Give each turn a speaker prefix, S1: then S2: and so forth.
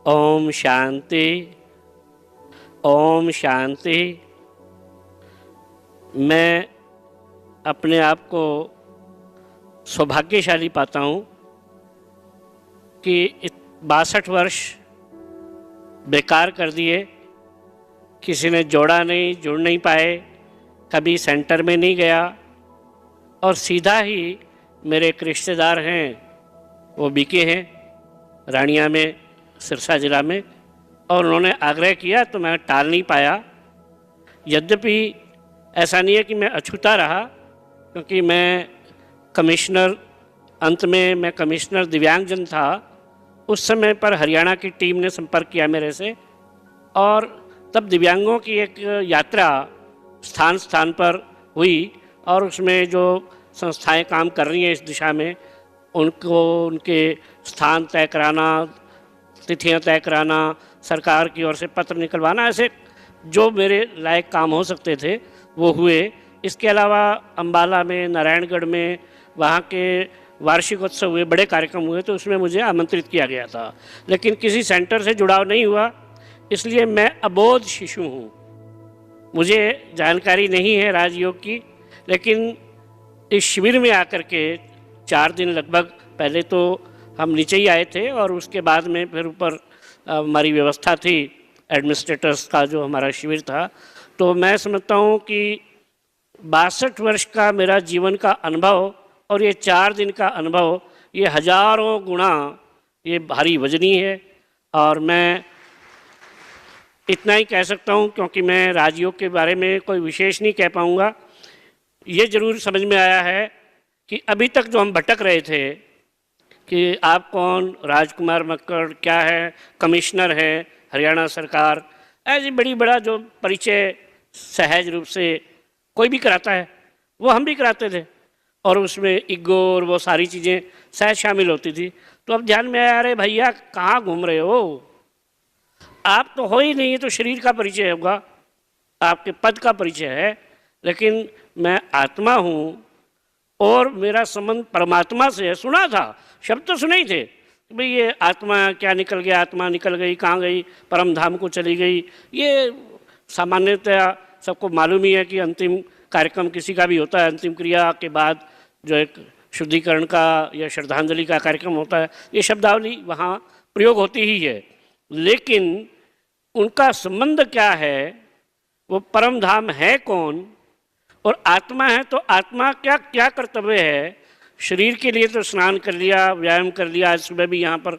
S1: ओम शांति। ओम शांति। मैं अपने आप को सौभाग्यशाली पाता हूँ कि 62 वर्ष बेकार कर दिए। किसी ने जोड़ा नहीं, जुड़ नहीं पाए, कभी सेंटर में नहीं गया और सीधा ही मेरे एक रिश्तेदार हैं, वो बीके हैं रानिया में, सिरसा ज़िला में, और उन्होंने आग्रह किया तो मैं टाल नहीं पाया। यद्यपि ऐसा नहीं है कि मैं अछूता रहा, क्योंकि मैं कमिश्नर, अंत में मैं कमिश्नर दिव्यांगजन था। उस समय पर हरियाणा की टीम ने संपर्क किया मेरे से और तब दिव्यांगों की एक यात्रा स्थान स्थान पर हुई और उसमें जो संस्थाएं काम कर रही हैं इस दिशा में, उनको उनके स्थान तय कराना, तिथियां तय कराना, सरकार की ओर से पत्र निकलवाना, ऐसे जो मेरे लायक काम हो सकते थे वो हुए। इसके अलावा अम्बाला में, नारायणगढ़ में वहाँ के वार्षिकोत्सव हुए, बड़े कार्यक्रम हुए, तो उसमें मुझे आमंत्रित किया गया था, लेकिन किसी सेंटर से जुड़ाव नहीं हुआ। इसलिए मैं अबोध शिशु हूँ, मुझे जानकारी नहीं है राजयोग की। लेकिन इस शिविर में आकर के 4 दिन लगभग, पहले तो हम नीचे ही आए थे और उसके बाद में फिर ऊपर हमारी व्यवस्था थी, एडमिनिस्ट्रेटर्स का जो हमारा शिविर था। तो मैं समझता हूँ कि 62 वर्ष का मेरा जीवन का अनुभव और ये 4 दिन का अनुभव, ये हजारों गुना ये भारी वजनी है। और मैं इतना ही कह सकता हूँ, क्योंकि मैं राजयोग के बारे में कोई विशेष नहीं कह पाऊँगा। ये जरूर समझ में आया है कि अभी तक जो हम भटक रहे थे कि आप कौन, राजकुमार मक्कड़ क्या है, कमिश्नर है हरियाणा सरकार, ऐसी बड़ी बड़ा जो परिचय सहज रूप से कोई भी कराता है, वो हम भी कराते थे और उसमें ईगो और वो सारी चीज़ें सहज शामिल होती थी। तो अब ध्यान में आया, अरे भैया कहाँ घूम रहे हो, आप तो हो ही नहीं, तो शरीर का परिचय होगा, आपके पद का परिचय है, लेकिन मैं आत्मा हूँ और मेरा संबंध परमात्मा से है। सुना था, शब्द तो सुने ही थे, भाई ये आत्मा क्या निकल गया, आत्मा निकल गई, कहाँ गई, परम धाम को चली गई। ये सामान्यतः सबको मालूम ही है कि अंतिम कार्यक्रम किसी का भी होता है, अंतिम क्रिया के बाद जो एक शुद्धिकरण का या श्रद्धांजलि का कार्यक्रम होता है, ये शब्दावली वहाँ प्रयोग होती ही है। लेकिन उनका संबंध क्या है, वो परम धाम है कौन और आत्मा है, तो आत्मा क्या क्या कर्तव्य है। शरीर के लिए तो स्नान कर लिया, व्यायाम कर लिया, आज सुबह भी यहाँ पर